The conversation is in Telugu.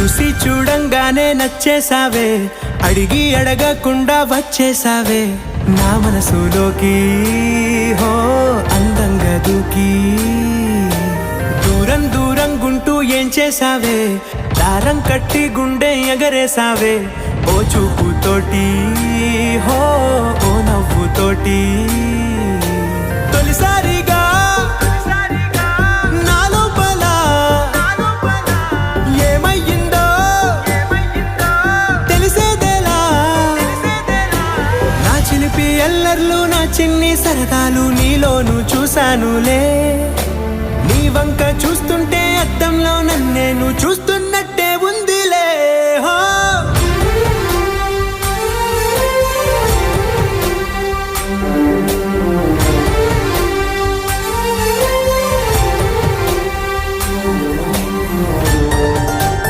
చూసి చూడంగానే నచ్చేసావే, అడిగి అడగకుండా వచ్చేసావే నా మనసులోకి. హో అందంగా దూకి దూరం దూరం గుంటూ ఏం చేసావే, దారం కట్టి గుండె ఎగరేసావే ఓ చూపుతోటి. హో ఓ నవ్వుతోటి తొలిసారిగా నా లోపల ఏమయ్యిందో తెలిసేదేలా. నా చిలిపి ఎల్లర్లు నా చిన్ని సరదాలు నీలోను చూశానులే. నీ వంక చూస్తుంటే అద్దంలో నన్నేను చూస్తున్నా.